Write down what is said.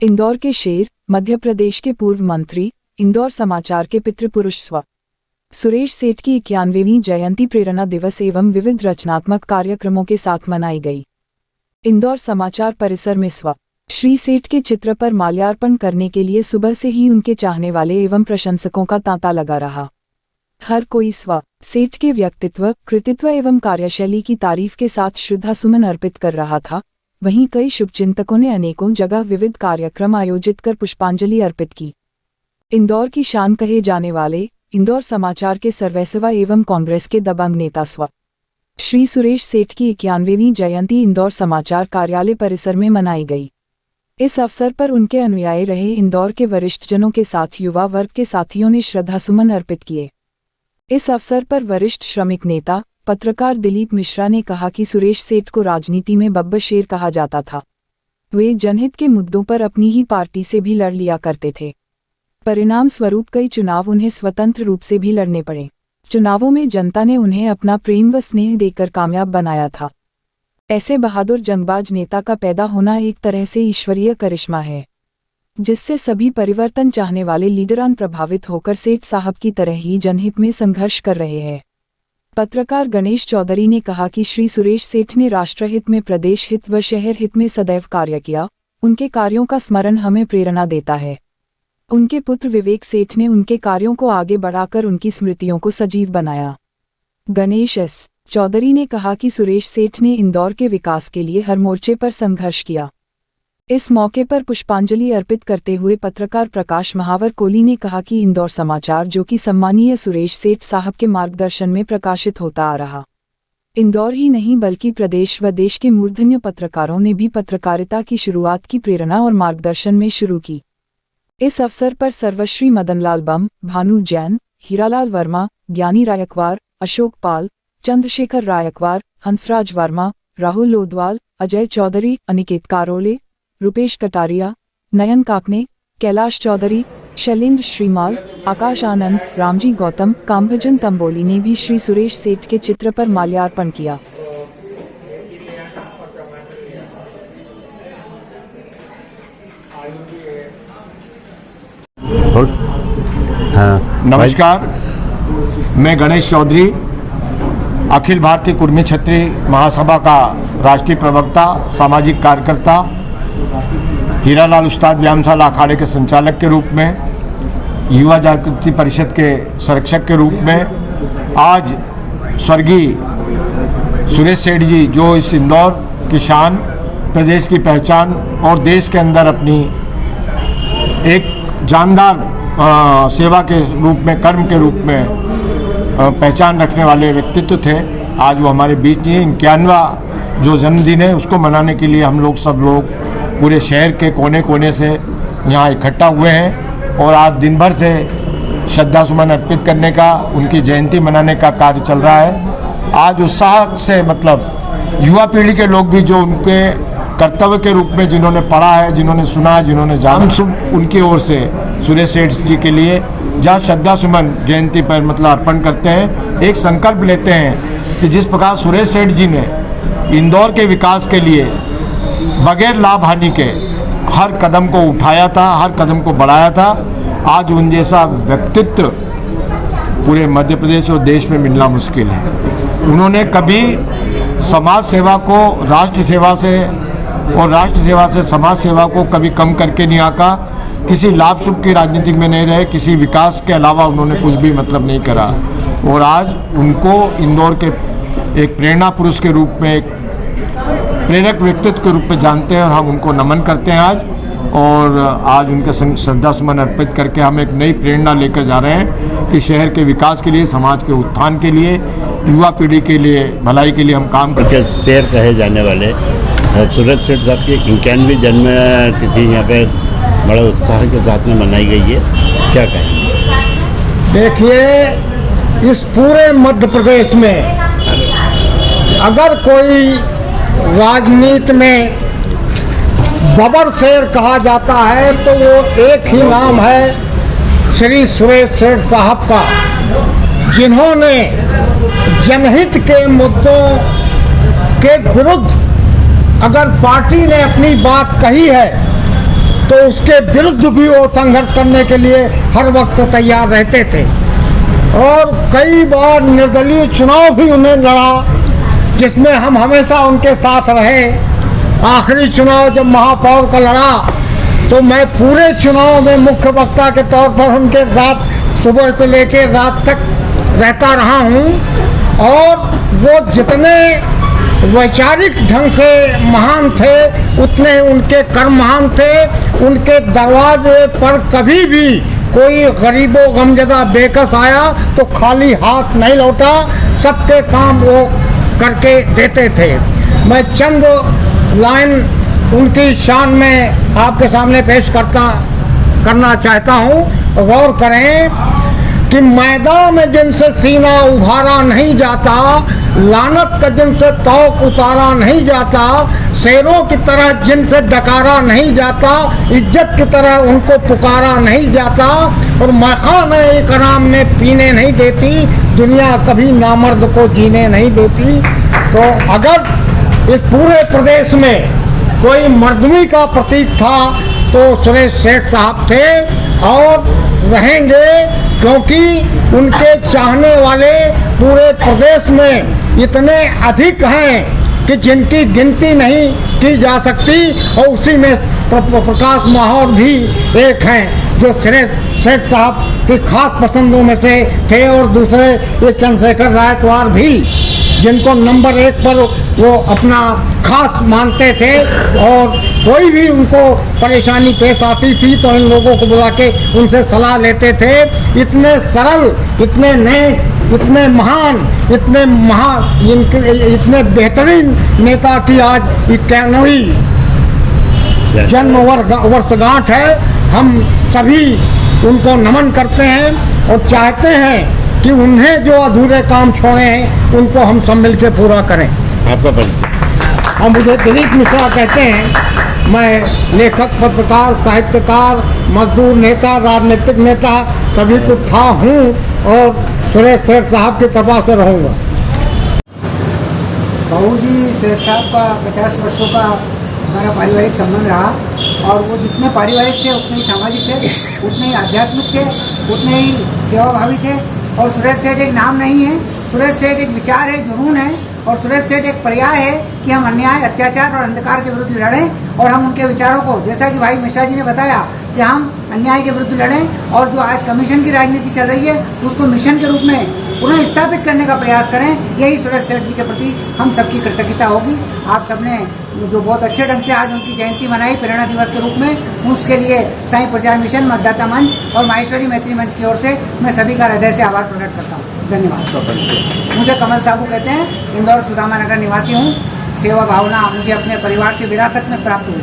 इंदौर के शेर, मध्य प्रदेश के पूर्व मंत्री, इंदौर समाचार के पितृपुरुष स्व. सुरेश सेठ की 91वीं जयंती प्रेरणा दिवस एवं विविध रचनात्मक कार्यक्रमों के साथ मनाई गई। इंदौर समाचार परिसर में स्व. श्री सेठ के चित्र पर माल्यार्पण करने के लिए सुबह से ही उनके चाहने वाले एवं प्रशंसकों का तांता लगा रहा। हर कोई स्व. सेठ के व्यक्तित्व, कृतित्व एवं कार्यशैली की तारीफ के साथ श्रद्धासुमन अर्पित कर रहा था। वहीं कई शुभचिंतकों ने अनेकों जगह विविध कार्यक्रम आयोजित कर पुष्पांजलि अर्पित की। इंदौर की शान कहे जाने वाले इंदौर समाचार के सर्वैसवा एवं कांग्रेस के दबंग नेता स्व. श्री सुरेश सेठ की 91वीं जयंती इंदौर समाचार कार्यालय परिसर में मनाई गई। इस अवसर पर उनके अनुयायी रहे इंदौर के वरिष्ठजनों के साथ युवा वर्ग के साथियों ने श्रद्धासुमन अर्पित किए। इस अवसर पर वरिष्ठ श्रमिक नेता पत्रकार दिलीप मिश्रा ने कहा कि सुरेश सेठ को राजनीति में बब्बर शेर कहा जाता था। वे जनहित के मुद्दों पर अपनी ही पार्टी से भी लड़ लिया करते थे। परिणाम स्वरूप कई चुनाव उन्हें स्वतंत्र रूप से भी लड़ने पड़े। चुनावों में जनता ने उन्हें अपना प्रेम व स्नेह देकर कामयाब बनाया था। ऐसे बहादुर जंगबाज नेता का पैदा होना एक तरह से ईश्वरीय करिश्मा है, जिससे सभी परिवर्तन चाहने वाले लीडरान प्रभावित होकर सेठ साहब की तरह ही जनहित में संघर्ष कर रहे हैं। पत्रकार गणेश चौधरी ने कहा कि श्री सुरेश सेठ ने राष्ट्रहित में, प्रदेश हित व शहर हित में सदैव कार्य किया। उनके कार्यों का स्मरण हमें प्रेरणा देता है। उनके पुत्र विवेक सेठ ने उनके कार्यों को आगे बढ़ाकर उनकी स्मृतियों को सजीव बनाया। गणेश एस. चौधरी ने कहा कि सुरेश सेठ ने इंदौर के विकास के लिए हर मोर्चे पर संघर्ष किया। इस मौके पर पुष्पांजलि अर्पित करते हुए पत्रकार प्रकाश महावर कोली ने कहा कि इंदौर समाचार, जो कि सम्मानीय सुरेश सेठ साहब के मार्गदर्शन में प्रकाशित होता आ रहा, इंदौर ही नहीं बल्कि प्रदेश व देश के मूर्धन्य पत्रकारों ने भी पत्रकारिता की शुरुआत की प्रेरणा और मार्गदर्शन में शुरू की। इस अवसर पर सर्वश्री मदनलाल बम, भानु जैन, हीरालाल वर्मा, ज्ञानी रायकवार, अशोक पाल, चंद्रशेखर रायकवार, हंसराज वर्मा, राहुल लोधवाल, अजय चौधरी, अनिकेत कारोले, रुपेश कटारिया, नयन काकने, कैलाश चौधरी, शैलेंद्र श्रीमाल, आकाश आनंद, रामजी गौतम, कामभजन तंबोली ने भी श्री सुरेश सेठ के चित्र पर माल्यार्पण किया। नमस्कार, मैं गणेश चौधरी, अखिल भारतीय कुर्मी क्षत्रिय महासभा का राष्ट्रीय प्रवक्ता, सामाजिक कार्यकर्ता, हीरालाल उस्ताद व्यायामशाला अखाड़े के संचालक के रूप में, युवा जागृति परिषद के संरक्षक के रूप में आज स्वर्गीय सुरेश सेठ जी, जो इस इंदौर की शान, प्रदेश की पहचान और देश के अंदर अपनी एक जानदार सेवा के रूप में, कर्म के रूप में पहचान रखने वाले व्यक्तित्व थे, आज वो हमारे बीच नहीं है। 91वां जो जन्मदिन है उसको मनाने के लिए हम लोग सब लोग पूरे शहर के कोने कोने से यहाँ इकट्ठा हुए हैं और आज दिन भर से श्रद्धासुमन अर्पित करने का, उनकी जयंती मनाने का कार्य चल रहा है। आज उत्साह से, मतलब युवा पीढ़ी के लोग भी जो उनके कर्तव्य के रूप में जिन्होंने पढ़ा है, जिन्होंने सुना है, जिन्होंने जाना, उनकी ओर से सुरेश सेठ जी के लिए जहाँ श्रद्धासुमन जयंती पर मतलब अर्पण करते हैं, एक संकल्प लेते हैं कि जिस प्रकार सुरेश सेठ जी ने इंदौर के विकास के लिए बगैर लाभ हानि के हर कदम को उठाया था, हर कदम को बढ़ाया था, आज उन जैसा व्यक्तित्व पूरे मध्य प्रदेश और देश में मिलना मुश्किल है। उन्होंने कभी समाज सेवा को राष्ट्र सेवा से और राष्ट्र सेवा से समाज सेवा को कभी कम करके नहीं आका, किसी लाभ शुभ की राजनीति में नहीं रहे, किसी विकास के अलावा उन्होंने कुछ भी मतलब नहीं करा और आज उनको इंदौर के एक प्रेरणा पुरुष के रूप में, एक प्रेरक व्यक्तित्व के रूप में जानते हैं और हम उनको नमन करते हैं आज। और आज उनके श्रद्धासुमन अर्पित करके हम एक नई प्रेरणा लेकर जा रहे हैं कि शहर के विकास के लिए, समाज के उत्थान के लिए, युवा पीढ़ी के लिए, भलाई के लिए हम काम करते हैं। शेर कहे जाने वाले सुरेश सेठ साहब की 91वीं जन्म तिथि यहाँ पे बड़े उत्साह के साथ में मनाई गई है, क्या कहेंगे? देखिए, इस पूरे मध्य प्रदेश में अगर कोई राजनीति में बबर शेर कहा जाता है तो वो एक ही नाम है श्री सुरेश सेठ साहब का, जिन्होंने जनहित के मुद्दों के विरुद्ध अगर पार्टी ने अपनी बात कही है तो तो उसके विरुद्ध भी वो संघर्ष करने के लिए हर वक्त तैयार रहते थे और कई बार निर्दलीय चुनाव भी उन्हें लड़ा, जिसमें हम हमेशा उनके साथ रहे। आखिरी चुनाव जब महापौर का लड़ा तो मैं पूरे चुनाव में मुख्य वक्ता के तौर पर उनके साथ सुबह से लेकर रात तक रहता रहा हूँ और वो जितने वैचारिक ढंग से महान थे उतने उनके कर्म महान थे। उनके दरवाजे पर कभी भी कोई गरीबो गमजदा बेकस आया तो खाली हाथ नहीं लौटा, सबके काम वो करके देते थे। मैं चंद लाइन उनकी शान में आपके सामने पेश करना चाहता हूँ। गौर करें कि मैदान में जिनसे सीना उभारा नहीं जाता, लानत का जिनसे तौक उतारा नहीं जाता, शेरों की तरह जिनसे डकारा नहीं जाता, इज्जत की तरह उनको पुकारा नहीं जाता और मैखाने इकराम में पीने नहीं देती, दुनिया कभी नामर्द को जीने नहीं देती। तो अगर इस पूरे प्रदेश में कोई मर्दमी का प्रतीक था तो सुरेश सेठ साहब थे और रहेंगे, क्योंकि उनके चाहने वाले पूरे प्रदेश में इतने अधिक हैं कि जिनकी गिनती नहीं की जा सकती और उसी में प्रकाश माहौर भी एक हैं जो सेठ साहब की खास पसंदों में से थे और दूसरे ये चंद्रशेखर रायकवार भी, जिनको नंबर 1 पर वो अपना खास मानते थे और कोई भी उनको परेशानी पेश आती थी तो इन लोगों को बुला के उनसे सलाह लेते थे। इतने सरल, इतने नेक, इतने महान, इतने बेहतरीन नेता की आज 91वीं जन्म वर्षगांठ है। हम सभी उनको नमन करते हैं और चाहते हैं कि उन्हें जो अधूरे काम छोड़े हैं उनको हम सब मिलकर पूरा करें। आपका परिचय? और मुझे दिलीप मिश्रा कहते हैं। मैं लेखक, पत्रकार, साहित्यकार, मजदूर नेता, राजनीतिक नेता सभी कुछ था हूँ और सुरेश सेठ साहब की कृपा से रहूँगा। बाबूजी सेठ साहब का 50 वर्षों का हमारा पारिवारिक संबंध रहा और वो जितने पारिवारिक थे उतने ही सामाजिक थे, उतने ही आध्यात्मिक थे, उतने ही सेवाभावी थे। और सुरेश सेठ एक नाम नहीं है, सुरेश सेठ एक विचार है, जुनून है और सुरेश सेठ एक पर्याय है कि हम अन्याय, अत्याचार और अंधकार के विरुद्ध लड़ें और हम उनके विचारों को, जैसा कि भाई मिश्रा जी ने बताया कि हम अन्याय के विरुद्ध लड़ें और जो आज कमीशन की राजनीति चल रही है उसको मिशन के रूप में पुनः स्थापित करने का प्रयास करें। यही सुरेश सेठ जी के प्रति हम सबकी कृतज्ञता होगी। आप सबने जो बहुत अच्छे ढंग से आज उनकी जयंती मनाई प्रेरणा दिवस के रूप में, उसके लिए साईं प्रचार मिशन, मतदाता मंच और माहेश्वरी मैत्री मंच की ओर से मैं सभी का हृदय से आभार प्रकट करता हूँ। धन्यवाद। मुझे कमल साबू कहते हैं, इंदौर सुदामा नगर निवासी हूँ। सेवा भावना मुझे अपने परिवार से विरासत में प्राप्त हुई।